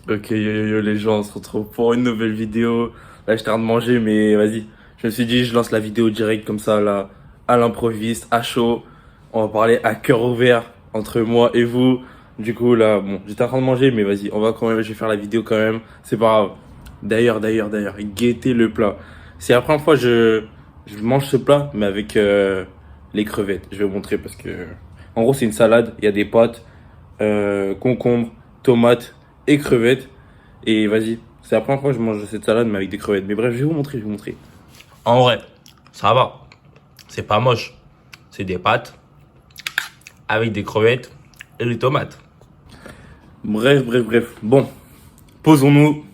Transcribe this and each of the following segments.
Ok, yo, yo, yo, les gens, on se retrouve pour une nouvelle vidéo. Là, j'étais en train de manger, mais vas-y. Je me suis dit, je lance la vidéo direct comme ça, là, à l'improviste, à chaud. On va parler à cœur ouvert entre moi et vous. Du coup, là, bon, j'étais en train de manger, mais vas-y, on va quand même, je vais faire la vidéo quand même. C'est pas grave. D'ailleurs, guettez le plat. C'est la première fois que je mange ce plat, mais avec les crevettes. Je vais vous montrer parce que, en gros, c'est une salade. Il y a des pâtes, concombre, tomates et crevettes. Et vas-y, c'est la première fois que je mange cette salade, mais avec des crevettes. Mais bref, je vais vous montrer. En vrai, ça va. C'est pas moche. C'est des pâtes avec des crevettes et des tomates. Bref. Bon, posons-nous.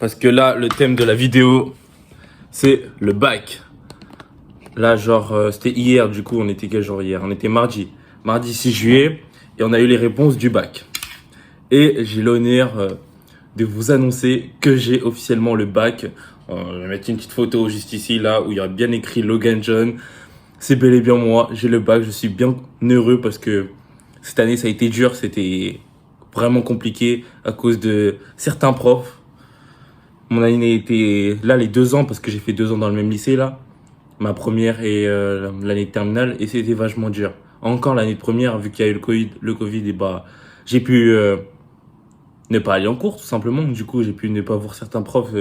Parce que là, le thème de la vidéo, c'est le bac. Là, genre, c'était hier, du coup, on était quel jour hier? On était mardi. Mardi 6 juillet. Et on a eu les réponses du bac. Et j'ai l'honneur de vous annoncer que j'ai officiellement le bac. Je vais mettre une petite photo juste ici, là, où il y a bien écrit Logan John. C'est bel et bien moi, j'ai le bac. Je suis bien heureux parce que cette année, ça a été dur. C'était vraiment compliqué à cause de certains profs. Mon année était là les 2 ans, parce que j'ai fait 2 ans dans le même lycée, là. Ma première et l'année de terminale. Et c'était vachement dur. Encore l'année de première, vu qu'il y a eu le Covid, et bah, j'ai pu ne pas aller en cours, tout simplement. Du coup, j'ai pu ne pas voir certains profs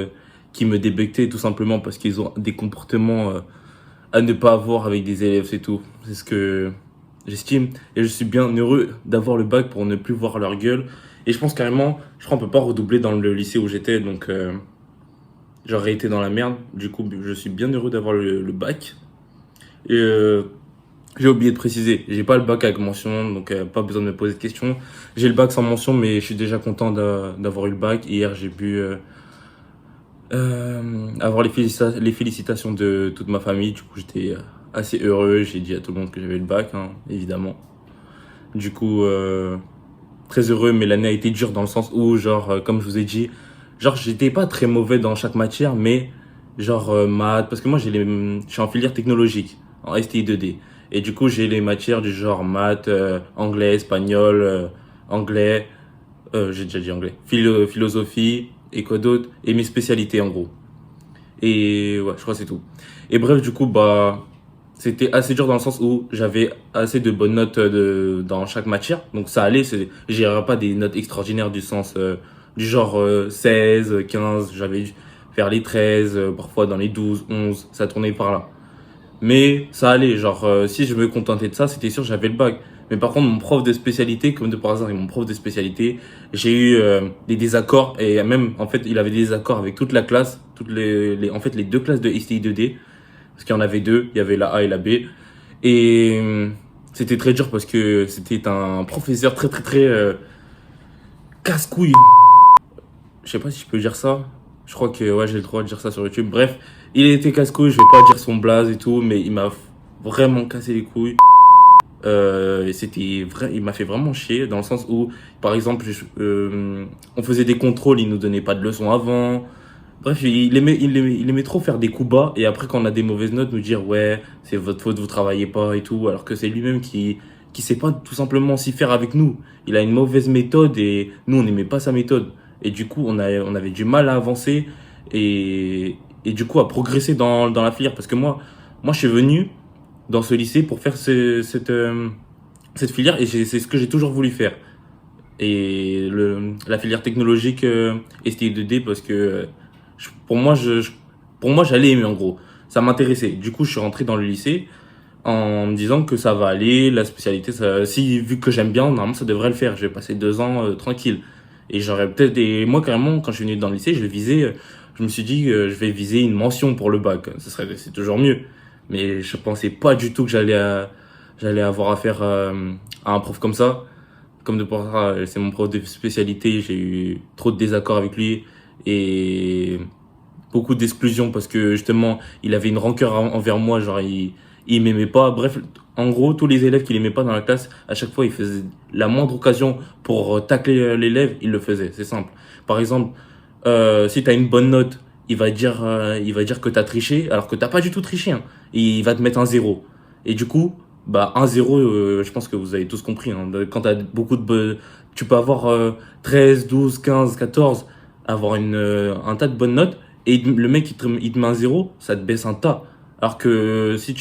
qui me débectaient, tout simplement parce qu'ils ont des comportements à ne pas avoir avec des élèves, c'est tout. C'est ce que j'estime. Et je suis bien heureux d'avoir le bac pour ne plus voir leur gueule. Et je pense carrément, je crois qu'on peut pas redoubler dans le lycée où j'étais, donc j'aurais été dans la merde. Du coup, je suis bien heureux d'avoir le bac. Et j'ai oublié de préciser, j'ai pas le bac avec mention, donc pas besoin de me poser de questions. J'ai le bac sans mention, mais je suis déjà content d'avoir eu le bac. Hier, j'ai pu avoir les félicitations de toute ma famille. Du coup, j'étais assez heureux. J'ai dit à tout le monde que j'avais le bac, hein, évidemment. Du coup, très heureux, mais l'année a été dure dans le sens où, genre, comme je vous ai dit, genre, j'étais pas très mauvais dans chaque matière, mais genre maths, parce que moi, je suis en filière technologique, en STI 2D. Et du coup, j'ai les matières du genre maths, anglais, espagnol, anglais, j'ai déjà dit anglais, philosophie, et quoi d'autre, et mes spécialités en gros. Et ouais, je crois que c'est tout. Et bref, du coup, bah, c'était assez dur dans le sens où j'avais assez de bonnes notes dans chaque matière. Donc ça allait, j'irais pas des notes extraordinaires du sens, du genre 16, 15, j'avais dû faire les 13, parfois dans les 12, 11, ça tournait par là. Mais ça allait, genre, si je me contentais de ça, c'était sûr, j'avais le bac. Mais par contre, mon prof de spécialité, comme de par hasard, et mon prof de spécialité, j'ai eu des désaccords. Et même, en fait, il avait des désaccords avec toute la classe, en fait, les 2 classes de STI 2D. Parce qu'il y en avait 2, il y avait la A et la B. Et c'était très dur parce que c'était un professeur très casse-couille. Je sais pas si je peux dire ça. Je crois que ouais, j'ai le droit de dire ça sur YouTube. Bref, il était casse-couille, je vais pas dire son blaze et tout, mais il m'a vraiment cassé les couilles. Et c'était vrai, il m'a fait vraiment chier dans le sens où, par exemple, on faisait des contrôles, il nous donnait pas de leçons avant. Bref, il aimait trop faire des coups bas et après, quand on a des mauvaises notes, nous dire ouais, c'est votre faute, vous travaillez pas et tout, alors que c'est lui-même qui sait pas tout simplement s'y faire avec nous. Il a une mauvaise méthode et nous, on n'aimait pas sa méthode. Et du coup, on avait du mal à avancer et du coup, à progresser dans la filière. Parce que moi, je suis venu dans ce lycée pour faire cette filière et c'est ce que j'ai toujours voulu faire. Et la filière technologique STI 2D parce que pour moi, pour moi, j'allais aimer en gros. Ça m'intéressait. Du coup, je suis rentré dans le lycée en me disant que ça va aller, la spécialité, si vu que j'aime bien, normalement ça devrait le faire. Je vais passer 2 ans tranquille. Et j'aurais peut-être moi carrément, quand je suis venu dans le lycée, je me suis dit que je vais viser une mention pour le bac. C'est toujours mieux. Mais je pensais pas du tout que j'allais avoir affaire à un prof comme ça. Comme de par hasard, c'est mon prof de spécialité, j'ai eu trop de désaccords avec lui et beaucoup d'exclusion parce que justement, il avait une rancœur envers moi, genre il m'aimait pas. Bref, en gros, tous les élèves qu'il aimait pas dans la classe, à chaque fois, il faisait la moindre occasion pour tacler l'élève, il le faisait, c'est simple. Par exemple, si tu as une bonne note, il va dire que tu as triché alors que t'as pas du tout triché, hein. Il va te mettre un 0. Et du coup, bah 1-0, je pense que vous avez tous compris, hein. Quand t'as beaucoup Tu peux avoir 13, 12, 15, 14, avoir un tas de bonnes notes, et le mec il te met un zéro, ça te baisse un tas. Alors que si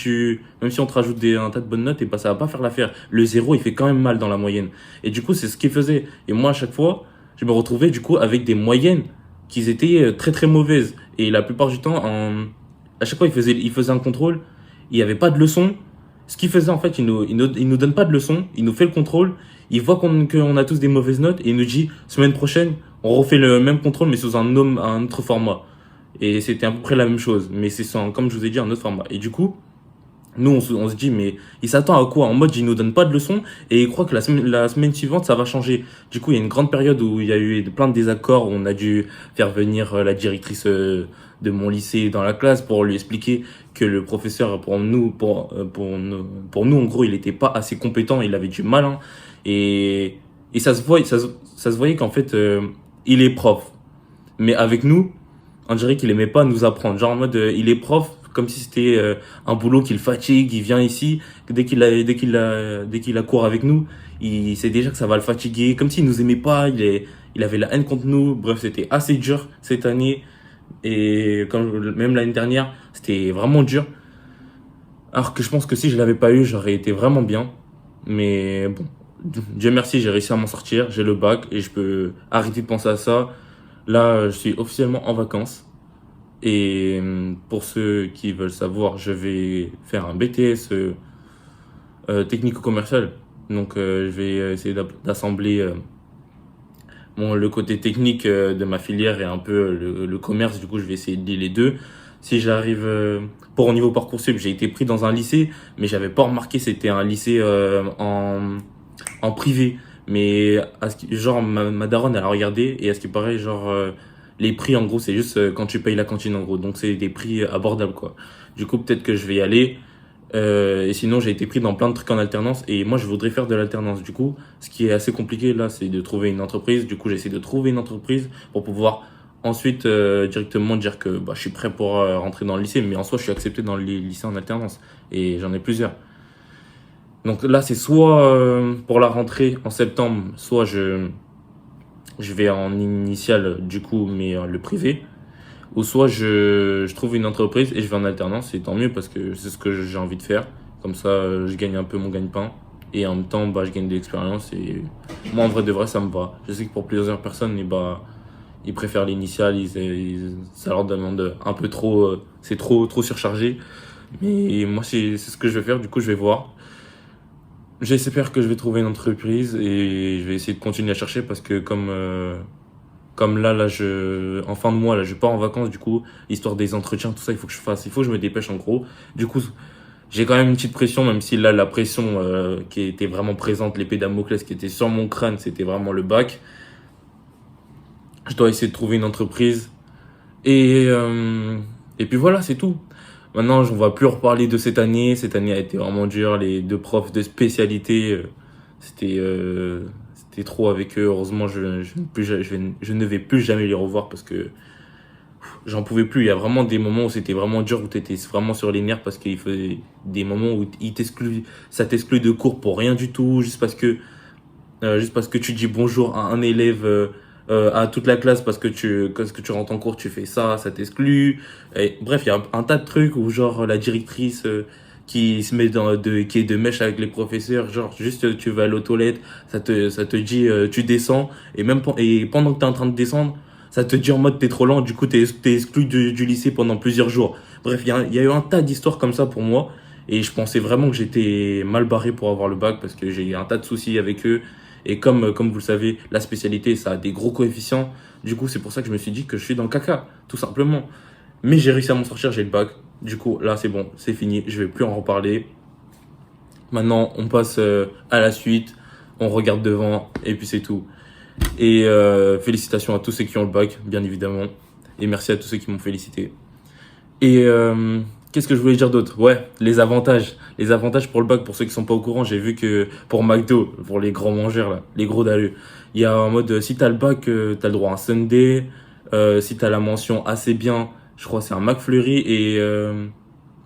même si on te rajoute un tas de bonnes notes, et bah, ça va pas faire l'affaire. Le zéro, il fait quand même mal dans la moyenne. Et du coup, c'est ce qu'il faisait. Et moi, à chaque fois, je me retrouvais du coup avec des moyennes qui étaient très très mauvaises. Et la plupart du temps, à chaque fois, il faisait un contrôle, il n'y avait pas de leçon. Ce qu'il faisait, en fait, il nous donne pas de leçon, il nous fait le contrôle, il voit qu'on a tous des mauvaises notes, et il nous dit, semaine prochaine, on refait le même contrôle, mais sous un autre format. Et c'était à peu près la même chose, mais comme je vous ai dit, un autre format. Et du coup, nous, on se dit, mais il s'attend à quoi? En mode, il nous donne pas de leçons et il croit que la semaine suivante, ça va changer. Du coup, il y a une grande période où il y a eu plein de désaccords, où on a dû faire venir la directrice de mon lycée dans la classe pour lui expliquer que le professeur, pour nous, en gros, il était pas assez compétent, il avait du mal, hein. Et ça se voyait qu'en fait, il est prof. Mais avec nous, on dirait qu'il aimait pas nous apprendre. Genre en mode, il est prof, comme si c'était un boulot qui le fatigue, il vient ici, dès qu'il a cours avec nous, il sait déjà que ça va le fatiguer, comme s'il nous aimait pas, il avait la haine contre nous. Bref, c'était assez dur cette année. Et même l'année dernière, c'était vraiment dur. Alors que je pense que si je l'avais pas eu, j'aurais été vraiment bien. Mais bon, Dieu merci, j'ai réussi à m'en sortir, j'ai le bac et je peux arrêter de penser à ça. Là, je suis officiellement en vacances. Et pour ceux qui veulent savoir, je vais faire un BTS technico-commercial. Donc, je vais essayer d'assembler le côté technique de ma filière et un peu le commerce. Du coup, je vais essayer de lier les deux. Si j'arrive, pour au niveau Parcoursup, j'ai été pris dans un lycée, mais j'avais pas remarqué, c'était un lycée en privé. Mais genre, ma daronne, elle a regardé, et à ce qui paraît, genre, les prix, en gros, c'est juste quand tu payes la cantine, en gros. Donc, c'est des prix abordables, quoi. Du coup, peut-être que je vais y aller. Et sinon, j'ai été pris dans plein de trucs en alternance. Et moi, je voudrais faire de l'alternance. Du coup, ce qui est assez compliqué, là, c'est de trouver une entreprise. Du coup, j'essaie de trouver une entreprise pour pouvoir ensuite directement dire que bah, je suis prêt pour rentrer dans le lycée. Mais en soi, je suis accepté dans les lycées en alternance. Et j'en ai plusieurs. Donc là, c'est soit pour la rentrée en septembre, soit je vais en initial du coup, mais le privé, ou soit je trouve une entreprise et je vais en alternance, et tant mieux parce que c'est ce que j'ai envie de faire. Comme ça, je gagne un peu mon gagne-pain et en même temps, bah, je gagne de l'expérience, et moi, en vrai de vrai, ça me va. Je sais que pour plusieurs personnes, bah, ils préfèrent l'initial, ça leur demande un peu trop, c'est trop surchargé. Mais moi, c'est ce que je vais faire, du coup, je vais voir. J'espère que je vais trouver une entreprise et je vais essayer de continuer à chercher parce que comme là, en fin de mois, là, je pars en vacances, du coup, histoire des entretiens, tout ça, il faut que je fasse, il faut que je me dépêche en gros. Du coup, j'ai quand même une petite pression, même si là, la pression qui était vraiment présente, l'épée Damoclès qui était sur mon crâne, c'était vraiment le bac. Je dois essayer de trouver une entreprise et puis voilà, c'est tout. Maintenant, on va plus reparler de cette année. Cette année a été vraiment dure. Les deux profs de spécialité, c'était trop avec eux. Heureusement, je ne vais plus jamais les revoir parce que j'en pouvais plus. Il y a vraiment des moments où c'était vraiment dur, où tu étais vraiment sur les nerfs parce qu'il faisait des moments où ça t'exclut de cours pour rien du tout, juste parce que tu dis bonjour à un élève, à toute la classe, parce que tu rentres en cours, tu fais ça t'exclut. Bref, il y a un tas de trucs où genre la directrice qui se met qui est de mèche avec les professeurs, genre juste tu vas aller aux toilettes, ça te dit tu descends, et pendant que tu es en train de descendre, ça te dit en mode t'es trop lent, du coup t'es exclu du lycée pendant plusieurs jours. Bref, il y a eu un tas d'histoires comme ça pour moi. Et je pensais vraiment que j'étais mal barré pour avoir le bac parce que j'ai eu un tas de soucis avec eux. Et comme vous le savez, la spécialité, ça a des gros coefficients. Du coup, c'est pour ça que je me suis dit que je suis dans le caca, tout simplement. Mais j'ai réussi à m'en sortir, j'ai le bac. Du coup, là, c'est bon, c'est fini, je vais plus en reparler. Maintenant, on passe à la suite, on regarde devant, et puis c'est tout. Et félicitations à tous ceux qui ont le bac, bien évidemment. Et merci à tous ceux qui m'ont félicité. Et qu'est-ce que je voulais dire d'autre? Ouais, les avantages. Les avantages pour le bac, pour ceux qui sont pas au courant, j'ai vu que pour McDo, pour les grands mangeurs, là, les gros dalleux, il y a en mode, si t'as le bac, t'as le droit à un Sunday. Si t'as la mention assez bien, je crois que c'est un McFlurry. Et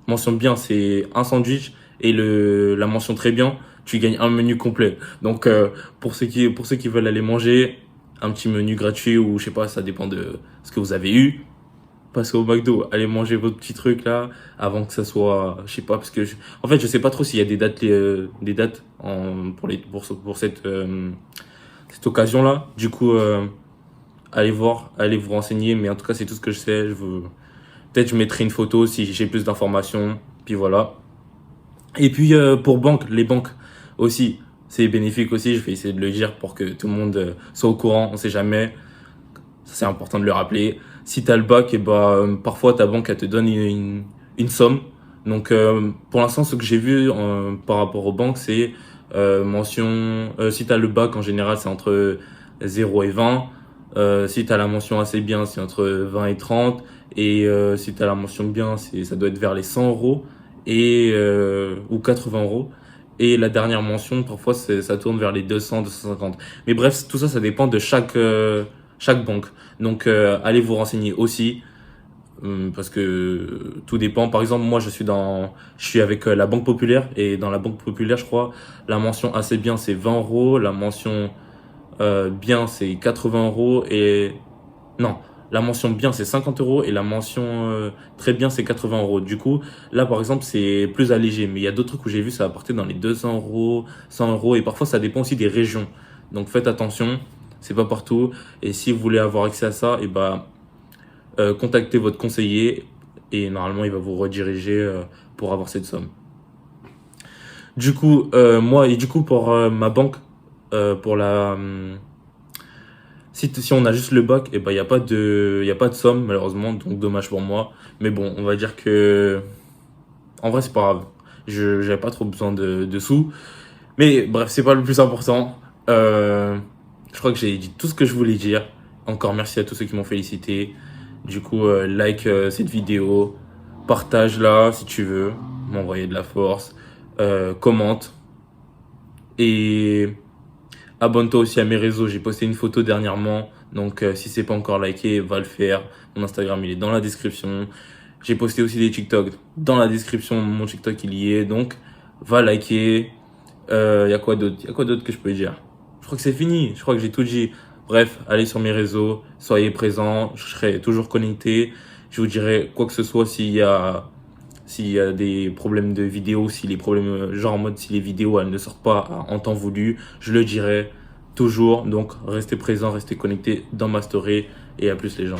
mention bien, c'est un sandwich. Et la mention très bien, tu gagnes un menu complet. Donc, pour ceux qui veulent aller manger, un petit menu gratuit ou je sais pas, ça dépend de ce que vous avez eu. Passez au McDo, allez manger votre petit truc là, avant que ça soit, je sais pas, parce que en fait, je sais pas trop s'il y a des dates pour cette occasion-là. Du coup, allez voir, allez vous renseigner, mais en tout cas, c'est tout ce que je sais. Peut-être je mettrai une photo si j'ai plus d'informations, puis voilà. Et puis, pour les banques aussi, c'est bénéfique aussi. Je vais essayer de le dire pour que tout le monde soit au courant. On sait jamais. Ça, c'est important de le rappeler. Si tu as le bac, et parfois ta banque elle te donne une somme. Donc pour l'instant, ce que j'ai vu par rapport aux banques, c'est si tu as le bac en général, c'est entre 0 et 20. Si tu as la mention assez bien, c'est entre 20 et 30. Et si tu as la mention bien, ça doit être vers les 100 euros ou 80 euros. Et la dernière mention, parfois, ça tourne vers les 200, 250. Mais bref, tout ça, ça dépend de chaque banque. Donc, allez vous renseigner aussi, parce que tout dépend. Par exemple, moi, je suis avec la Banque Populaire, et dans la Banque Populaire, je crois, la mention assez bien, c'est 20 euros. La mention bien, c'est 80 euros. Et non, la mention bien, c'est 50 euros, et la mention très bien, c'est 80 euros. Du coup, là, par exemple, c'est plus allégé. Mais il y a d'autres trucs où j'ai vu, ça va partir dans les 200 euros, 100 euros, et parfois, ça dépend aussi des régions. Donc, faites attention, c'est pas partout. Et si vous voulez avoir accès à ça, contactez votre conseiller, et normalement, il va vous rediriger pour avoir cette somme. Du coup, pour ma banque, pour si on a juste le bac, il n'y a pas de somme, malheureusement, donc dommage pour moi. Mais bon, on va dire que, en vrai, c'est pas grave. J'avais pas trop besoin de sous. Mais bref, c'est pas le plus important. Je crois que j'ai dit tout ce que je voulais dire. Encore merci à tous ceux qui m'ont félicité. Du coup, like cette vidéo, partage-la si tu veux, m'envoyer de la force, commente, et abonne-toi aussi à mes réseaux. J'ai posté une photo dernièrement, donc si c'est pas encore liké, va le faire. Mon Instagram, il est dans la description. J'ai posté aussi des TikTok dans la description. Mon TikTok, il y est, donc va liker. Y a quoi d'autre que je peux dire? Je crois que c'est fini. Je crois que j'ai tout dit. Bref, allez sur mes réseaux, soyez présents. Je serai toujours connecté. Je vous dirai quoi que ce soit s'il y a des problèmes de vidéo, si les problèmes, genre en mode si les vidéos elles ne sortent pas en temps voulu, je le dirai toujours. Donc restez présents, restez connectés dans ma story, et à plus les gens.